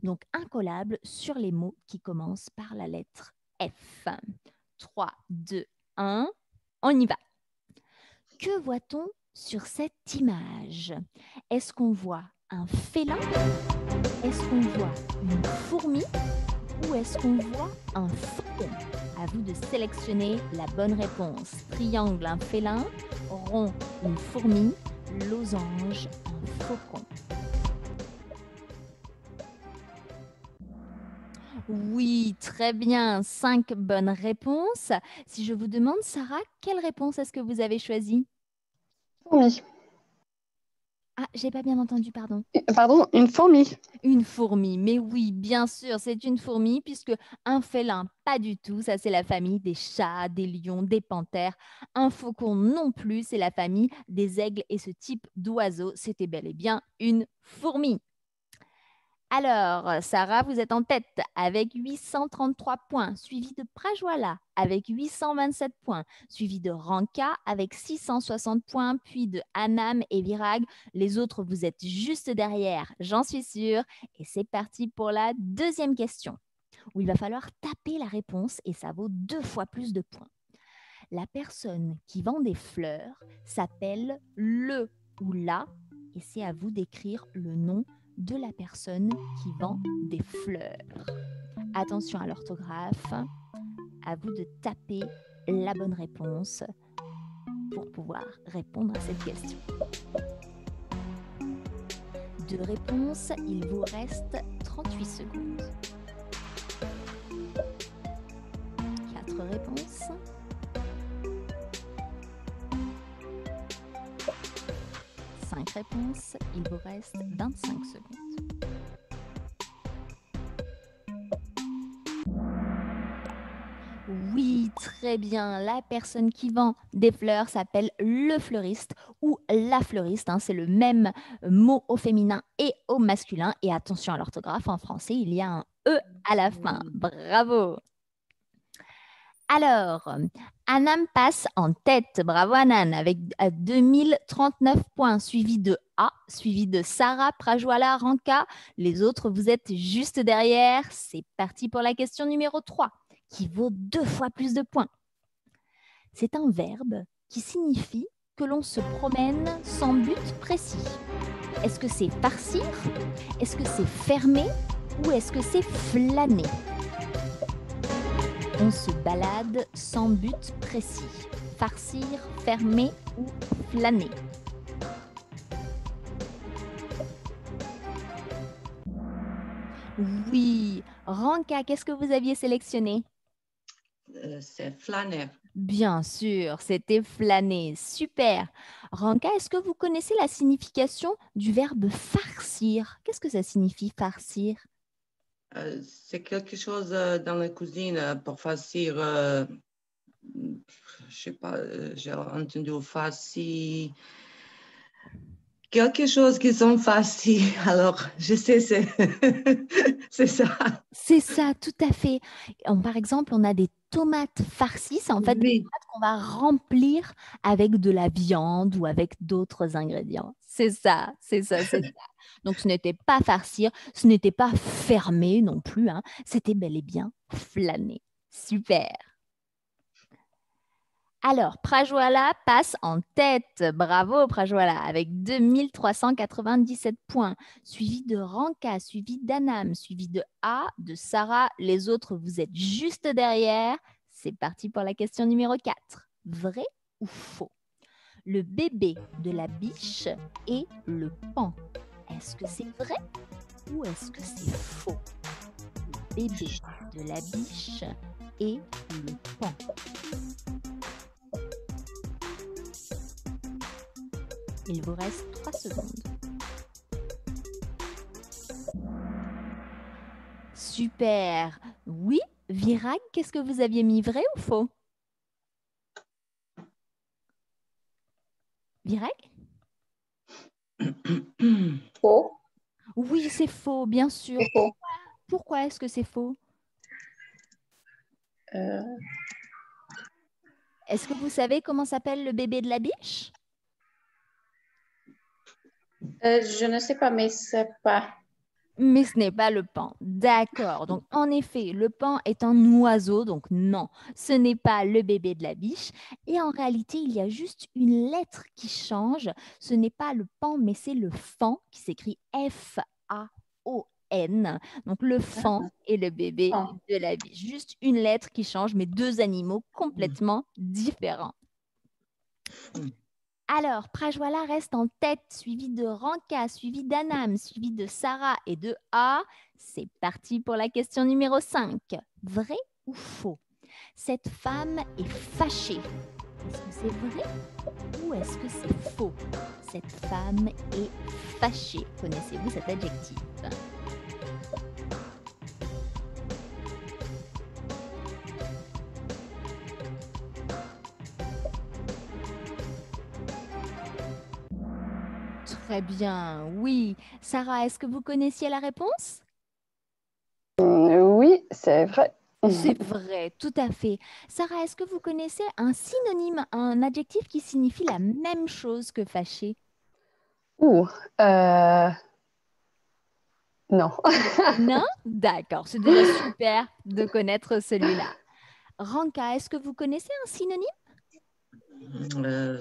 Donc, incollable sur les mots qui commencent par la lettre F. 3, 2, 1, on y va. Que voit-on sur cette image? Est-ce qu'on voit un félin? Est-ce qu'on voit une fourmi? Ou est-ce qu'on voit un faucon? À vous de sélectionner la bonne réponse. Triangle, un félin. Rond, une fourmi. Losange, un faucon. Oui, très bien. 5 bonnes réponses. Si je vous demande, Sarah, quelle réponse est-ce que vous avez choisie? Fourmi. Ah, j'ai pas bien entendu, pardon. Pardon, une fourmi. Une fourmi, mais oui, bien sûr, c'est une fourmi puisque un félin, pas du tout. Ça, c'est la famille des chats, des lions, des panthères. Un faucon non plus, c'est la famille des aigles et ce type d'oiseau. C'était bel et bien une fourmi. Alors, Sarah, vous êtes en tête avec 833 points, suivi de Prajwala avec 827 points, suivi de Ranka avec 660 points, puis de Anam et Virag. Les autres, vous êtes juste derrière, j'en suis sûre. Et c'est parti pour la deuxième question, où il va falloir taper la réponse et ça vaut 2 fois plus de points. La personne qui vend des fleurs s'appelle le ou la, et c'est à vous d'écrire le nom de la personne qui vend des fleurs. Attention à l'orthographe, à vous de taper la bonne réponse pour pouvoir répondre à cette question. 2 réponses, il vous reste 38 secondes. 4 réponses. 5 réponses, il vous reste 25 secondes. Oui, très bien. La personne qui vend des fleurs s'appelle le fleuriste ou la fleuriste. C'est le même mot au féminin et au masculin. Et attention à l'orthographe, en français, il y a un E à la fin. Bravo. Alors, Anam passe en tête. Bravo Anan, avec 2039 points, suivi de A, suivi de Sarah, Prajwala, Ranka. Les autres, vous êtes juste derrière. C'est parti pour la question numéro 3, qui vaut 2 fois plus de points. C'est un verbe qui signifie que l'on se promène sans but précis. Est-ce que c'est farcir? Est-ce que c'est fermer? Ou est-ce que c'est flâner? On se balade sans but précis. Farcir, fermer ou flâner. Oui. Ranka, qu'est-ce que vous aviez sélectionné? C'est flâner. Bien sûr, c'était flâner. Super. Ranka, est-ce que vous connaissez la signification du verbe farcir? Qu'est-ce que ça signifie farcir? C'est quelque chose dans la cuisine pour farcir. Je sais pas, j'ai entendu farci. Quelque chose qui sont farcis. Alors, je sais, c'est ça. C'est ça, tout à fait. Par exemple, on a des tomates farcies. C'est en fait des tomates qu'on va remplir avec de la viande ou avec d'autres ingrédients. C'est ça, c'est ça, c'est ça. Donc, ce n'était pas farcir, ce n'était pas fermer non plus. C'était bel et bien flâner. Super. Alors, Prajwala passe en tête. Bravo, Prajwala, avec 2397 points, suivi de Ranka, suivi d'Anam, suivi de A, de Sarah. Les autres, vous êtes juste derrière. C'est parti pour la question numéro 4. Vrai ou faux? Le bébé de la biche est le paon. Est-ce que c'est vrai ou est-ce que c'est faux? Le bébé de la biche est le paon. Il vous reste 3 secondes. Super. Oui, Virag, qu'est-ce que vous aviez mis, vrai ou faux? Virag? Faux. Oui, c'est faux, bien sûr. C'est faux. Pourquoi est-ce que c'est faux? Est-ce que vous savez comment s'appelle le bébé de la biche? Je ne sais pas, mais c'est pas. Mais ce n'est pas le paon. D'accord. Donc, en effet, le paon est un oiseau. Donc, non, ce n'est pas le bébé de la biche. Et en réalité, il y a juste une lettre qui change. Ce n'est pas le paon, mais c'est le faon qui s'écrit F-A-O-N. Donc, le faon est le bébé Ah. de la biche. Juste une lettre qui change, mais deux animaux complètement différents. Alors, Prajwala reste en tête, suivi de Ranka, suivi d'Anam, suivi de Sarah et de A. C'est parti pour la question numéro 5. Vrai ou faux? Cette femme est fâchée. Est-ce que c'est vrai ou est-ce que c'est faux? Cette femme est fâchée. Connaissez-vous cet adjectif? Très bien, oui. Sarah, est-ce que vous connaissiez la réponse? Oui, c'est vrai. C'est vrai, tout à fait. Sarah, est-ce que vous connaissez un synonyme, un adjectif qui signifie la même chose que fâché? Ouh, non. Non? D'accord, c'est déjà super de connaître celui-là. Ranka, est-ce que vous connaissez un synonyme?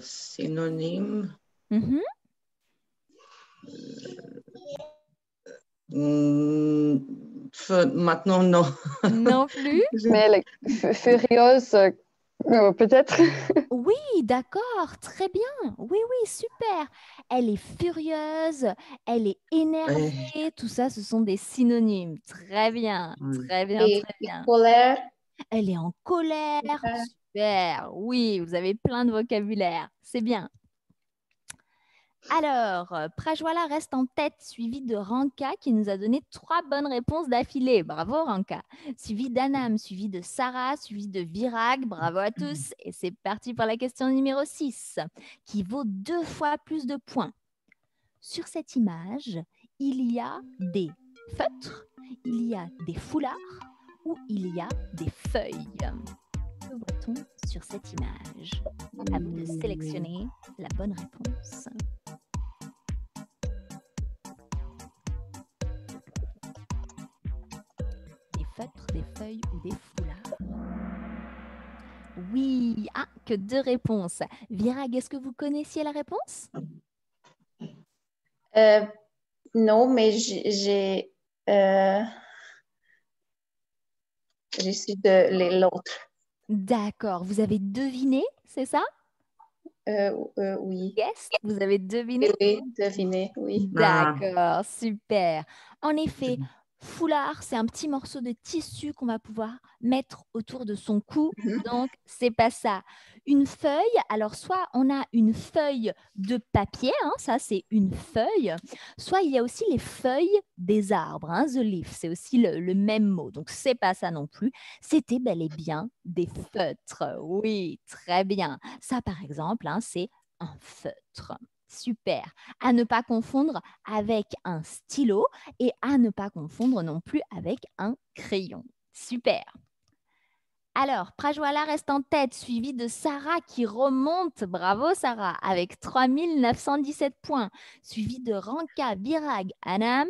Synonyme. Mhm. Maintenant, non. Non plus? Mais elle est furieuse, peut-être. Oui, d'accord, très bien. Oui, oui, super. Elle est furieuse, elle est énervée, tout ça, ce sont des synonymes. Très bien, très bien, Et très bien. colère. Elle est en colère. Super. Oui, vous avez plein de vocabulaire. C'est bien. Alors, Prajwala reste en tête, suivi de Ranka qui nous a donné 3 bonnes réponses d'affilée. Bravo Ranka. Suivi d'Anam, suivi de Sarah, suivi de Virag. Bravo à tous. Et c'est parti pour la question numéro 6, qui vaut 2 fois plus de points. Sur cette image, il y a des feutres, il y a des foulards ou il y a des feuilles. Que voit-on sur cette image? À vous de sélectionner la bonne réponse. Des feutres, des feuilles ou des foulards? Oui, que 2 réponses. Virag, est-ce que vous connaissiez la réponse? Non, mais j'ai su de l'autre. D'accord, vous avez deviné, c'est ça? Oui. Yes, vous avez deviné? Oui, devinez, oui. D'accord, super. En effet, foulard, c'est un petit morceau de tissu qu'on va pouvoir mettre autour de son cou. Donc, c'est pas ça. Une feuille, alors soit on a une feuille de papier, ça c'est une feuille, soit il y a aussi les feuilles des arbres, the leaf, c'est aussi le même mot. Donc, c'est pas ça non plus. C'était bel et bien des feutres. Oui, très bien. Ça, par exemple, c'est un feutre. Super. À ne pas confondre avec un stylo et à ne pas confondre non plus avec un crayon. Super. Alors, Prajwala reste en tête, suivi de Sarah qui remonte. Bravo Sarah, avec 3917 points. Suivi de Ranka, Virag, Anam.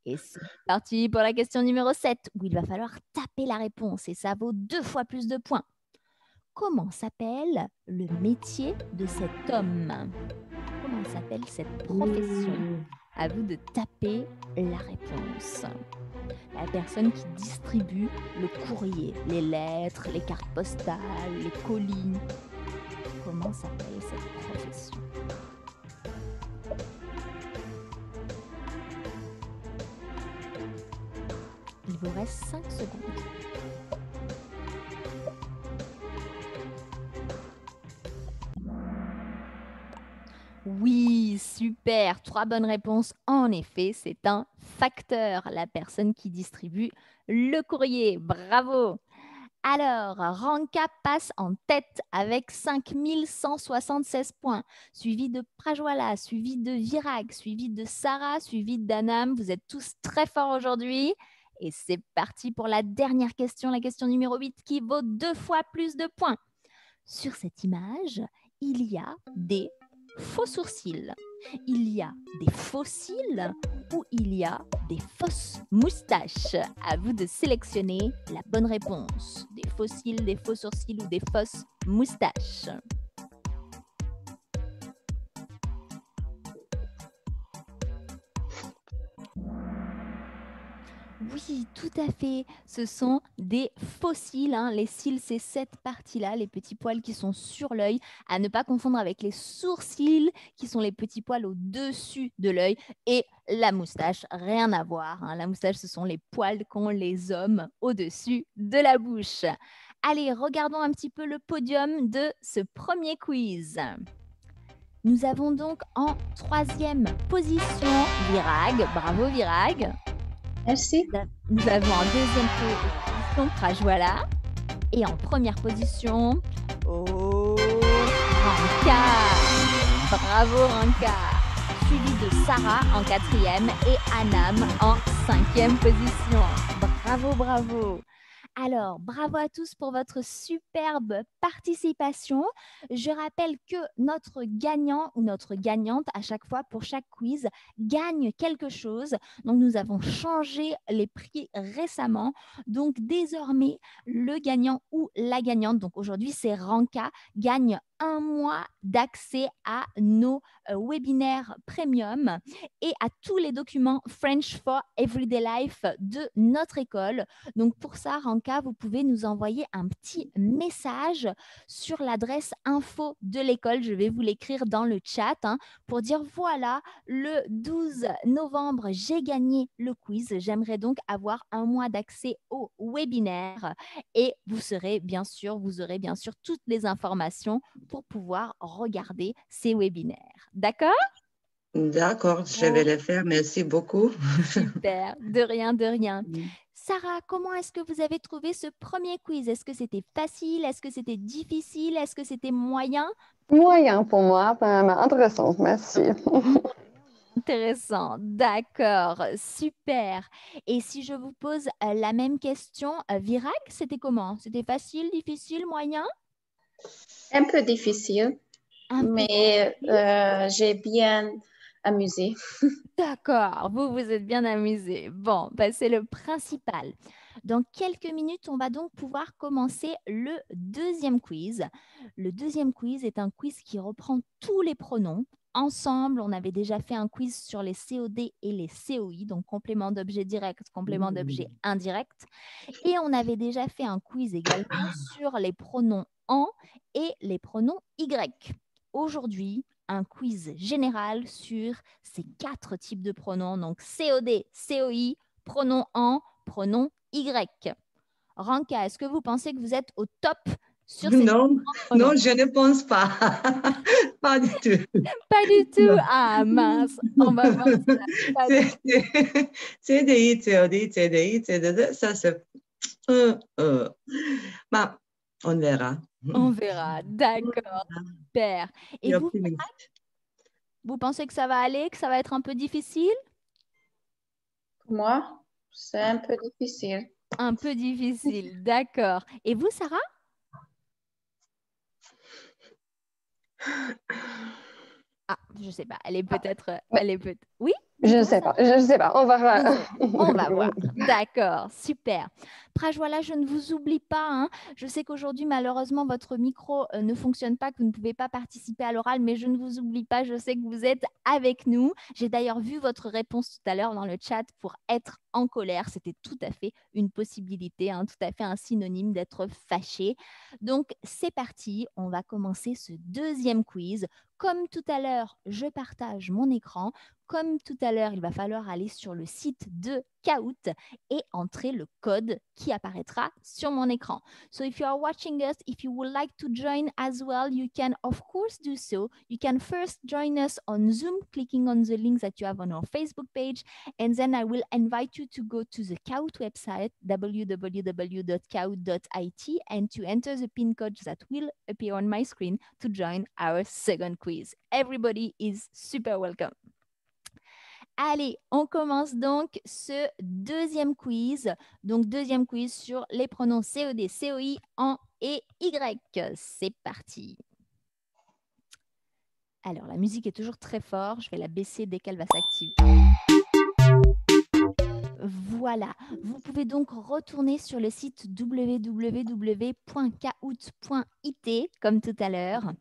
Et c'est parti pour la question numéro 7, où il va falloir taper la réponse. Et ça vaut 2 fois plus de points. Comment s'appelle le métier de cet homme? Comment s'appelle cette profession? À vous de taper la réponse. La personne qui distribue le courrier, les lettres, les cartes postales, les colis. Comment s'appelle cette profession? Il vous reste 5 secondes. Oui, super. 3 bonnes réponses. En effet, c'est un facteur, la personne qui distribue le courrier. Bravo. Alors, Ranka passe en tête avec 5176 points, suivi de Prajwala, suivi de Virag, suivi de Sarah, suivi d'Anam. Vous êtes tous très forts aujourd'hui. Et c'est parti pour la dernière question, la question numéro 8, qui vaut 2 fois plus de points. Sur cette image, il y a des faux sourcils. Il y a des faux cils ou il y a des fausses moustaches. À vous de sélectionner la bonne réponse. Des faux cils, des faux sourcils ou des fausses moustaches. Oui, tout à fait. Ce sont des faux cils, hein. Les cils, c'est cette partie-là, les petits poils qui sont sur l'œil, à ne pas confondre avec les sourcils, qui sont les petits poils au-dessus de l'œil. Et la moustache, rien à voir, hein. La moustache, ce sont les poils qu'ont les hommes au-dessus de la bouche. Allez, regardons un petit peu le podium de ce premier quiz. Nous avons donc en 3e position Virag. Bravo Virag. Merci. Nous avons en 2e position Prajwala et en 1re position Ranka. Bravo Ranka. Suivi de Sarah en 4e et Anam en 5e position. Bravo, bravo. Alors, bravo à tous pour votre superbe participation. Je rappelle que notre gagnant ou notre gagnante, à chaque fois, pour chaque quiz, gagne quelque chose. Donc, nous avons changé les prix récemment. Donc, désormais, le gagnant ou la gagnante, donc aujourd'hui, c'est Ranka, gagne 1 mois d'accès à nos webinaires premium et à tous les documents French for Everyday Life de notre école. Donc, pour ça, Ranka, vous pouvez nous envoyer un petit message sur l'adresse info de l'école. Je vais vous l'écrire dans le chat, hein, pour dire voilà, le 12 novembre, j'ai gagné le quiz. J'aimerais donc avoir 1 mois d'accès au webinaire et vous aurez bien sûr toutes les informations pour pouvoir regarder ces webinaires. D'accord? D'accord, je vais le faire. Merci beaucoup. Super, de rien, de rien. Sarah, comment est-ce que vous avez trouvé ce premier quiz? Est-ce que c'était facile? Est-ce que c'était difficile? Est-ce que c'était moyen? Moyen pour moi, vraiment intéressant, merci. Intéressant, d'accord, super. Et si je vous pose la même question, Virag, c'était comment? C'était facile, difficile, moyen? Un peu difficile, Un peu mais j'ai bien amusé. D'accord, vous vous êtes bien amusé. Bon, bah, c'est le principal. Dans quelques minutes, on va donc pouvoir commencer le 2e quiz. Le 2e quiz est un quiz qui reprend tous les pronoms. Ensemble, on avait déjà fait un quiz sur les COD et les COI, donc complément d'objet direct, complément d'objet indirect. Et on avait déjà fait un quiz également sur les pronoms en et les pronoms y. Aujourd'hui, un quiz général sur ces 4 types de pronoms, donc COD, COI, pronom en, pronom y. Ranka, est-ce que vous pensez que vous êtes au top sur ces Non, pronoms? non, je ne pense pas. Pas du tout. Pas du tout. Ah mince, on va voir ça. Pas du tout. CDI, COD, CDI, CDD, ça c'est... Bah, on verra. On verra. D'accord, super. Je Et suis vous, optimiste. vous pensez que ça va aller, que ça va être un peu difficile? Pour moi, c'est un peu difficile. Un peu difficile, d'accord. Et vous, Sarah? Ah, je sais pas. Elle est peut-être. Oui? Je ne sais pas, je ne sais pas, on va voir. On va voir. D'accord, super. Prajwala, je ne vous oublie pas, hein. Je sais qu'aujourd'hui, malheureusement, votre micro ne fonctionne pas, que vous ne pouvez pas participer à l'oral, mais je ne vous oublie pas. Je sais que vous êtes avec nous. J'ai d'ailleurs vu votre réponse tout à l'heure dans le chat pour être en colère. C'était tout à fait une possibilité, hein, tout à fait un synonyme d'être fâché. Donc, c'est parti. On va commencer ce 2e quiz. Comme tout à l'heure, je partage mon écran. Comme tout à l'heure, il va falloir aller sur le site de Kahoot et entrer le code qui apparaîtra sur mon écran. So if you are watching us, if you would like to join as well, you can of course do so. You can first join us on Zoom, clicking on the links that you have on our Facebook page, and then I will invite you to go to the Kahoot website, www.kahoot.it, and to enter the PIN code that will appear on my screen to join our 2nd quiz. Everybody is super welcome. Allez, on commence donc ce 2e quiz. Donc, 2e quiz sur les pronoms COD, COI, en et Y. C'est parti. Alors, la musique est toujours très forte. Je vais la baisser dès qu'elle va s'activer. Voilà, vous pouvez donc retourner sur le site www.kahoot.it comme tout à l'heure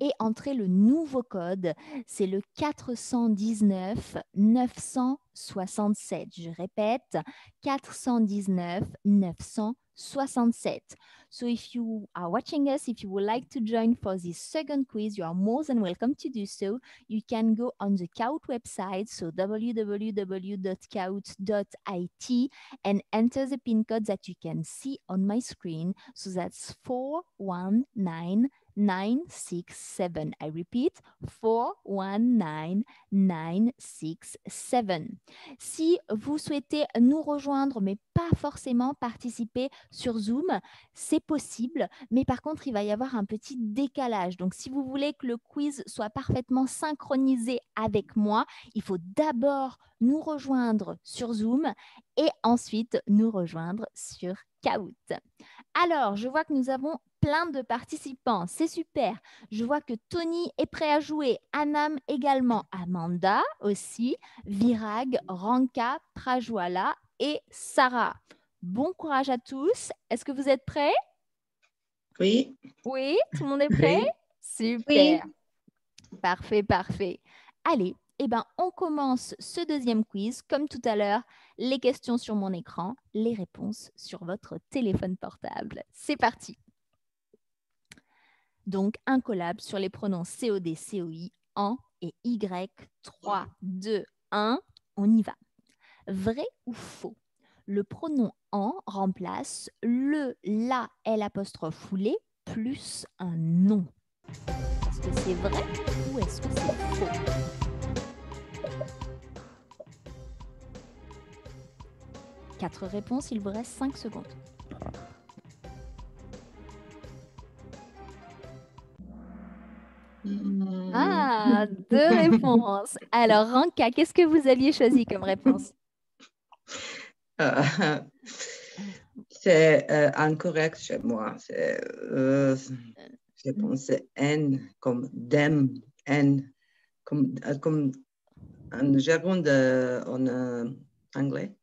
et entrer le nouveau code. C'est le 419 967. Je répète, 419 967. So if you are watching us, if you would like to join for this second quiz, you are more than welcome to do so. You can go on the Kahoot website, so www.kahoot.it, and enter the pin code that you can see on my screen. So that's 419967. I repeat, 419967. Si vous souhaitez nous rejoindre, mais pas forcément participer sur Zoom, c'est possible, mais par contre, il va y avoir un petit décalage. Donc, si vous voulez que le quiz soit parfaitement synchronisé avec moi, il faut d'abord nous rejoindre sur Zoom et ensuite nous rejoindre sur Kahoot. Alors, je vois que nous avons plein de participants. C'est super. Je vois que Tony est prêt à jouer, Anam également, Amanda aussi, Virag, Ranka, Prajwala et Sarah. Bon courage à tous. Est-ce que vous êtes prêts? Oui. Oui, tout le monde est prêt? Oui. Super. Parfait, parfait. Allez, on commence ce deuxième quiz. Comme tout à l'heure, les questions sur mon écran, les réponses sur votre téléphone portable. C'est parti. Donc, un collab sur les pronoms COD, COI, en et Y. 3, 2, 1, on y va. Vrai ou faux? Le pronom en remplace le, la, L apostrophe ou les plus un nom. Est-ce que c'est vrai ou est-ce que c'est faux? Quatre réponses, il vous reste 5 secondes. Ah, 2 réponses. Alors, Ranka, qu'est-ce que vous aviez choisi comme réponse? C'est incorrect chez moi. Je pense que N comme dem, N comme un jargon en anglais.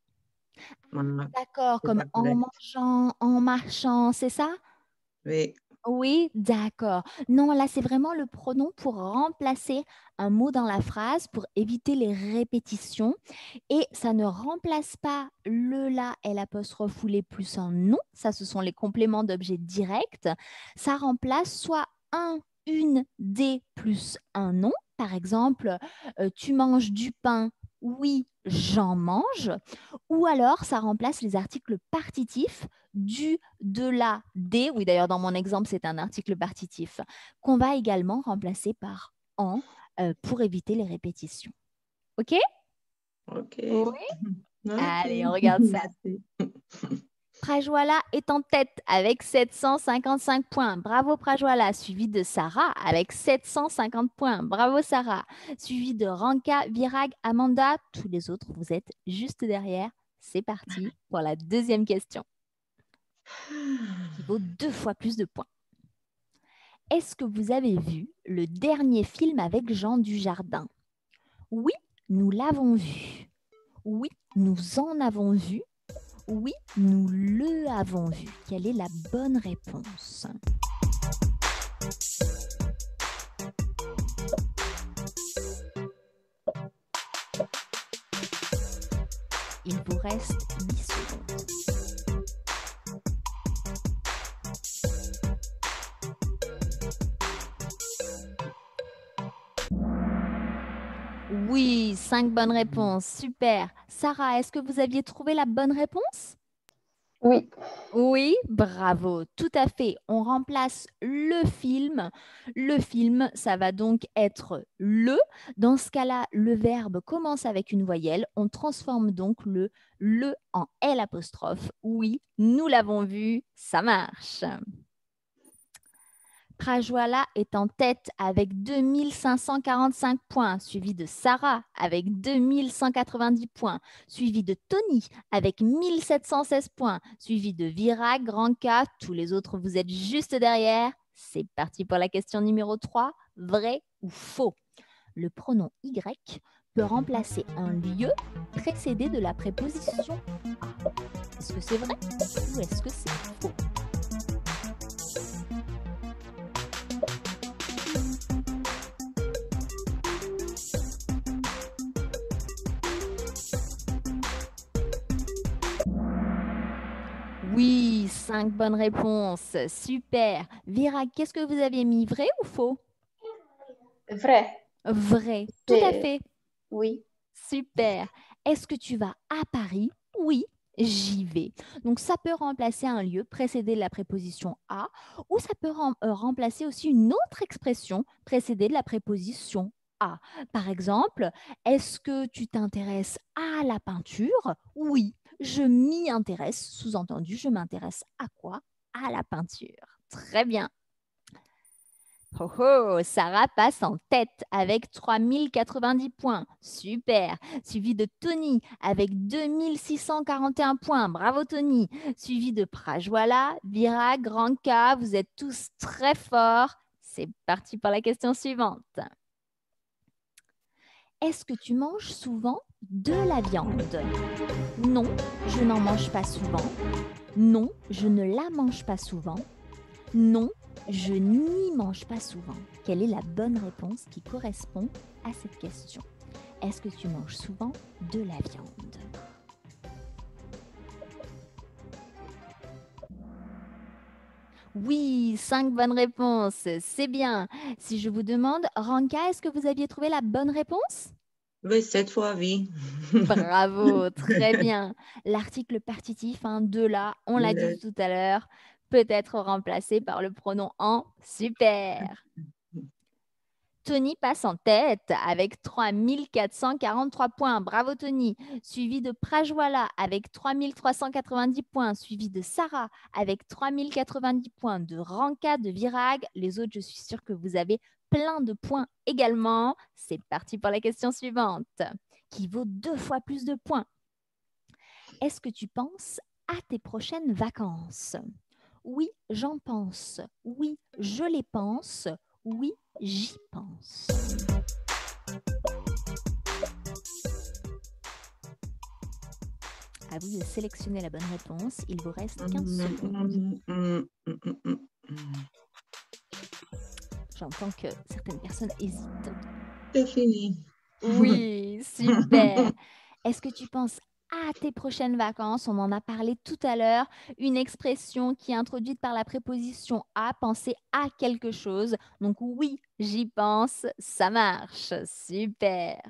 D'accord, comme en mangeant, en marchant, c'est ça? Oui. Oui, d'accord. Non, là, c'est vraiment le pronom pour remplacer un mot dans la phrase, pour éviter les répétitions. Et ça ne remplace pas le, la, L apostrophe ou les plus un nom. Ça, ce sont les compléments d'objets directs. Ça remplace soit un, une, des plus un nom. Par exemple, tu manges du pain. Oui, j'en mange. Ou alors, ça remplace les articles partitifs du, de, la, des. Oui, d'ailleurs, dans mon exemple, c'est un article partitif qu'on va également remplacer par en pour éviter les répétitions. OK? OK. Oui. Okay. Allez, on regarde ça. Prajwala est en tête avec 755 points. Bravo Prajwala, suivi de Sarah avec 750 points. Bravo Sarah. Suivi de Ranka, Virag, Amanda. Tous les autres, vous êtes juste derrière. C'est parti pour la deuxième question, qui vaut 2 fois plus de points. Est-ce que vous avez vu le dernier film avec Jean Dujardin? Oui, nous l'avons vu. Oui, nous en avons vu. Oui, nous le avons vu. Quelle est la bonne réponse? Il vous reste 10 secondes. Oui, 5 bonnes réponses. Super. Sarah, est-ce que vous aviez trouvé la bonne réponse? Oui. Oui, bravo, tout à fait. On remplace le film. Le film, ça va donc être le. Dans ce cas-là, le verbe commence avec une voyelle. On transforme donc le en L apostrophe. Oui, nous l'avons vu, ça marche. Prajwala est en tête avec 2545 points, suivi de Sarah avec 2190 points, suivi de Tony avec 1716 points, suivi de Virag, Ranka. Tous les autres, vous êtes juste derrière. C'est parti pour la question numéro 3. Vrai ou faux? Le pronom Y peut remplacer un lieu précédé de la préposition à. Est-ce que c'est vrai ou est-ce que c'est faux? Oui, 5 bonnes réponses. Super. Vira, qu'est-ce que vous aviez mis, vrai ou faux? Vrai. Vrai, tout à C'est- fait. Oui. Super. Est-ce que tu vas à Paris? Oui, j'y vais. Donc, ça peut remplacer un lieu précédé de la préposition à ou ça peut remplacer aussi une autre expression précédée de la préposition à. Par exemple, est-ce que tu t'intéresses à la peinture? Oui, je m'y intéresse. Sous-entendu, je m'intéresse à quoi? À la peinture. Très bien. Oh oh, Sarah passe en tête avec 3090 points. Super. Suivi de Tony avec 2641 points. Bravo Tony. Suivi de Prajwala, Virag, Ranka. Vous êtes tous très forts. C'est parti pour la question suivante. Est-ce que tu manges souvent de la viande? Non, je n'en mange pas souvent. Non, je ne la mange pas souvent. Non, je n'y mange pas souvent. Quelle est la bonne réponse qui correspond à cette question? Est-ce que tu manges souvent de la viande? Oui, 5 bonnes réponses. C'est bien. Si je vous demande, Ranka, est-ce que vous aviez trouvé la bonne réponse? Oui, cette fois, oui. Bravo, très bien. L'article partitif, de là, on l'a dit tout à l'heure, peut être remplacé par le pronom en. Super. Tony passe en tête avec 3443 points. Bravo Tony. Suivi de Prajwala avec 3390 points. Suivi de Sarah avec 3090 points. De Ranka, de Virag. Les autres, je suis sûre que vous avez plein de points également. C'est parti pour la question suivante, qui vaut 2 fois plus de points. Est-ce que tu penses à tes prochaines vacances? Oui, j'en pense. Oui, je les pense. Oui, j'y pense. À vous de sélectionner la bonne réponse. Il vous reste 15 secondes. J'entends que certaines personnes hésitent. C'est fini. Oui, super. Est-ce que tu penses à tes prochaines vacances? On en a parlé tout à l'heure. Une expression qui est introduite par la préposition à, penser à quelque chose. Donc oui, j'y pense, ça marche. Super.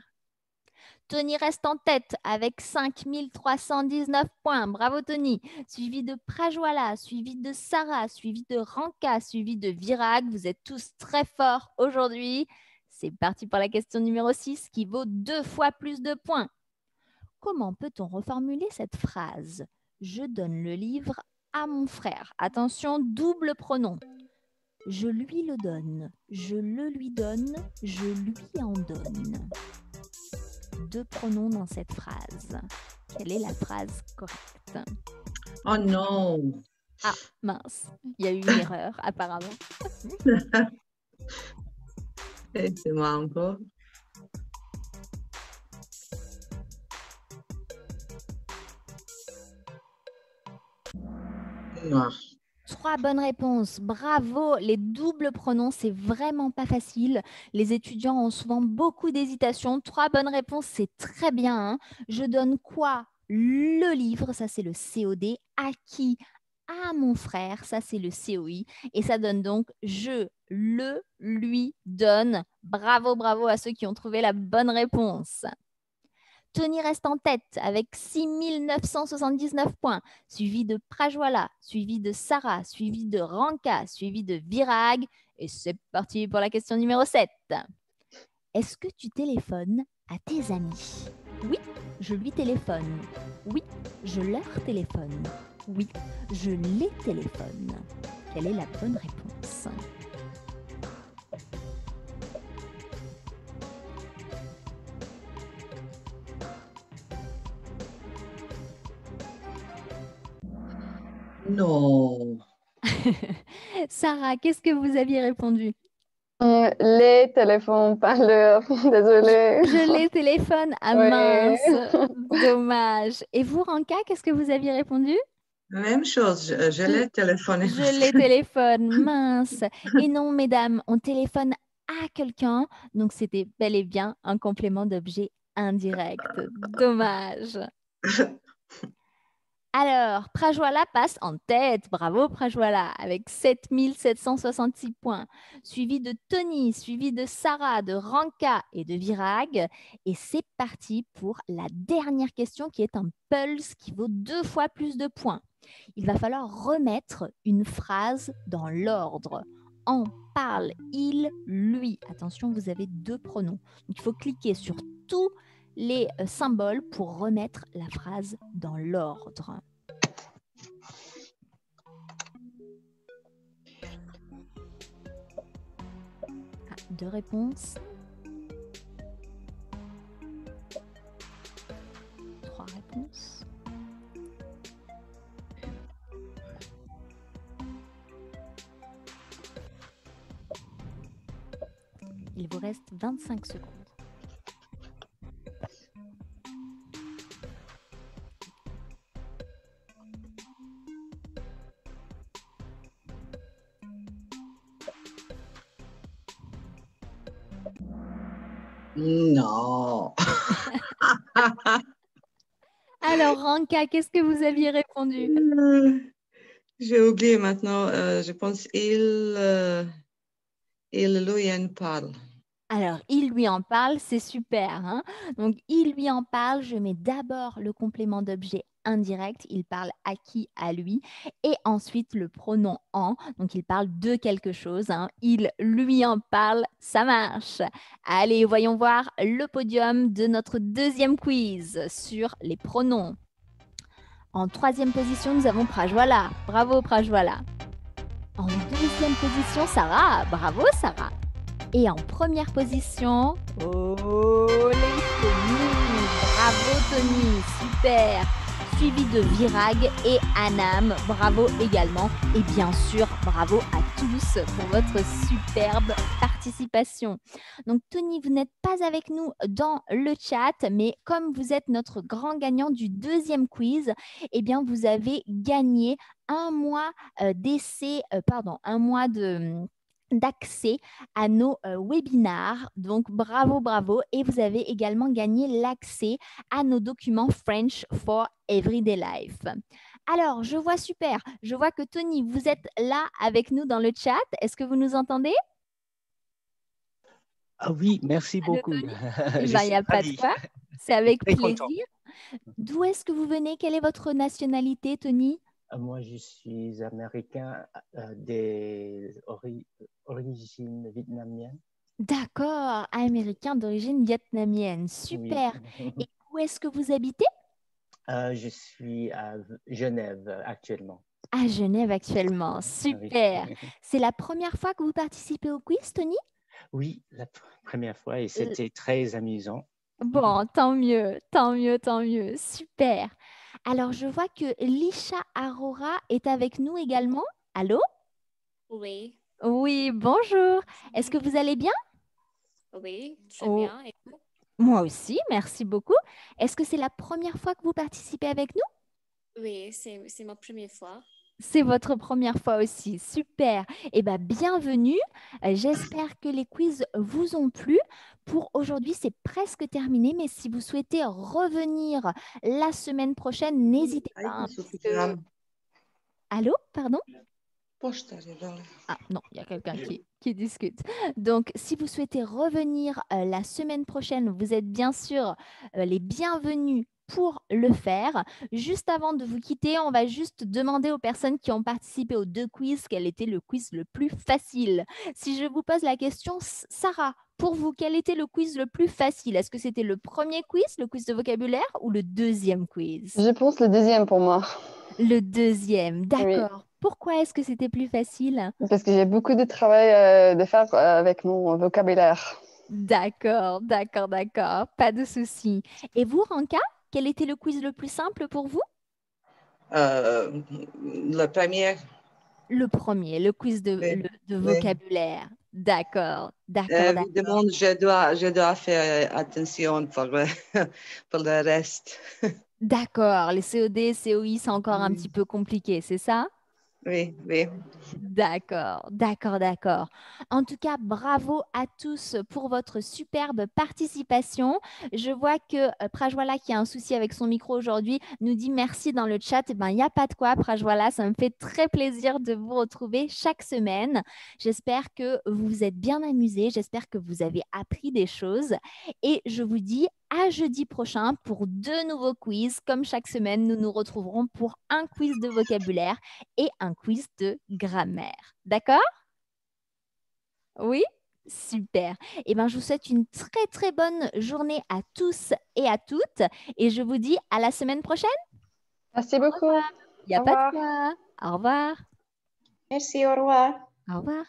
Tony reste en tête avec 5319 points. Bravo Tony. Suivi de Prajwala, suivi de Sarah, suivi de Ranka, suivi de Virag. Vous êtes tous très forts aujourd'hui. C'est parti pour la question numéro 6 qui vaut 2 fois plus de points. Comment peut-on reformuler cette phrase? Je donne le livre à mon frère. Attention, double pronom. Je lui le donne, je le lui donne, je lui en donne. 2 pronoms dans cette phrase. Quelle est la phrase correcte? Oh non. Ah, mince, il y a eu une erreur apparemment. C'est moi encore. Non. 3 bonnes réponses, bravo. Les doubles pronoms, c'est vraiment pas facile. Les étudiants ont souvent beaucoup d'hésitation. 3 bonnes réponses, c'est très bien. Hein. Je donne quoi? Le livre, ça c'est le COD. À qui? À mon frère, ça c'est le COI. Et ça donne donc je le lui donne. Bravo, bravo à ceux qui ont trouvé la bonne réponse. Tony reste en tête avec 6979 points, suivi de Prajwala, suivi de Sarah, suivi de Ranka, suivi de Virag. Et c'est parti pour la question numéro 7. Est-ce que tu téléphones à tes amis? Oui, je lui téléphone. Oui, je leur téléphone. Oui, je les téléphone. Quelle est la bonne réponse? Non. Sarah, qu'est-ce que vous aviez répondu? Les téléphones parleurs. Désolée. Je les téléphone. Ah mince, Oui. dommage. Et vous, Ranka, qu'est-ce que vous aviez répondu? Même chose, je Je, l'ai téléphoné je les aussi. téléphone, mince. Et non, mesdames, on téléphone à quelqu'un, donc c'était bel et bien un complément d'objet indirect. Dommage. Alors, Prajwala passe en tête. Bravo, Prajwala, avec 7 766 points. Suivi de Tony, suivi de Sarah, de Ranka et de Virag. Et c'est parti pour la dernière question qui est un pulse qui vaut 2 fois plus de points. Il va falloir remettre une phrase dans l'ordre. En parle, il, lui. Attention, vous avez 2 pronoms. Donc, il faut cliquer sur tous les symboles pour remettre la phrase dans l'ordre. Ah, 2 réponses. 3 réponses. Il vous reste 25 secondes. Non. Alors, Ranka, qu'est-ce que vous aviez répondu? J'ai oublié maintenant. Je pense il lui en parle. Alors, il lui en parle, c'est super, hein. Donc, il lui en parle, je mets d'abord le complément d'objet indirect, il parle à qui? À lui, et ensuite le pronom en, donc il parle de quelque chose, hein. Il lui en parle, ça marche. Allez, voyons voir le podium de notre deuxième quiz sur les pronoms. En 3e position, nous avons Prajwala. Bravo, Prajwala. En 2e position, Sarah. Bravo, Sarah. Et en 1re position, oh les Tony. Bravo, Tony. Super. Suivi de Virag et Anam. Bravo également. Et bien sûr, bravo à tous pour votre superbe participation. Donc, Tony, vous n'êtes pas avec nous dans le chat, mais comme vous êtes notre grand gagnant du 2e quiz, eh bien, vous avez gagné un mois d'essai, un mois d'accès à nos webinars. Donc, bravo, bravo. Et vous avez également gagné l'accès à nos documents French for Everyday Life. Alors, je vois super. Je vois que Tony, vous êtes là avec nous dans le chat. Est-ce que vous nous entendez? Ah oui, merci Allô, beaucoup. Tony? Je Il n'y suis a pas de ravi, quoi. C'est avec très content. plaisir. D'où est-ce que vous venez? Quelle est votre nationalité, Tony? Moi, je suis américain origine vietnamienne. D'accord, américain d'origine vietnamienne. Oui. Super. Et où est-ce que vous habitez? Je suis à Genève actuellement. À Genève actuellement. Super. Oui. C'est la première fois que vous participez au quiz, Tony? Oui, la première fois et c'était très amusant. Bon, tant mieux, tant mieux, tant mieux. Super. Alors, je vois que Lisha Arora est avec nous également. Allô? Oui, Oui, bonjour. Est-ce que vous allez bien? oui, très Oh, bien. Et vous? moi aussi, merci beaucoup. Est-ce que c'est la première fois que vous participez avec nous? Oui, c'est ma première fois. C'est votre première fois aussi. Super. Eh bien, bienvenue. J'espère que les quiz vous ont plu. Pour aujourd'hui, c'est presque terminé, mais si vous souhaitez revenir la semaine prochaine, n'hésitez pas, hein, puisque- Allô, pardon? Ah non, il y a quelqu'un qui discute. Donc, si vous souhaitez revenir la semaine prochaine, vous êtes bien sûr les bienvenus pour le faire. Juste avant de vous quitter, on va juste demander aux personnes qui ont participé aux 2 quiz quel était le quiz le plus facile. Si je vous pose la question, Sarah, pour vous, quel était le quiz le plus facile? Est-ce que c'était le premier quiz, le quiz de vocabulaire, ou le 2e quiz? Je pense le deuxième pour moi. Le 2e, Oui, d'accord. Pourquoi est-ce que c'était plus facile? parce que j'ai beaucoup de travail de faire avec mon vocabulaire. D'accord, d'accord, d'accord. Pas de souci. Et vous, Ranka, quel était le quiz le plus simple pour vous? Le premier, Le premier, le quiz de, Oui, de oui. vocabulaire. D'accord, d'accord, d'accord. Évidemment, je dois faire attention pour, pour le reste. D'accord, les COD, COI, c'est encore un Mm. petit peu compliqué, c'est ça? Oui, oui. D'accord, d'accord, d'accord. En tout cas, bravo à tous pour votre superbe participation. Je vois que Prajwala, qui a un souci avec son micro aujourd'hui, nous dit merci dans le chat. Eh ben, il n'y a pas de quoi, Prajwala. Ça me fait très plaisir de vous retrouver chaque semaine. J'espère que vous vous êtes bien amusés. J'espère que vous avez appris des choses. Et je vous dis à jeudi prochain pour 2 nouveaux quiz. Comme chaque semaine, nous nous retrouverons pour un quiz de vocabulaire et un quiz de grammaire. D'accord? Oui? Super. Eh bien, je vous souhaite une très très bonne journée à tous et à toutes et je vous dis à la semaine prochaine. Merci beaucoup. Il n'y a Au pas de revoir. quoi. Au revoir. Merci, au revoir. Au revoir.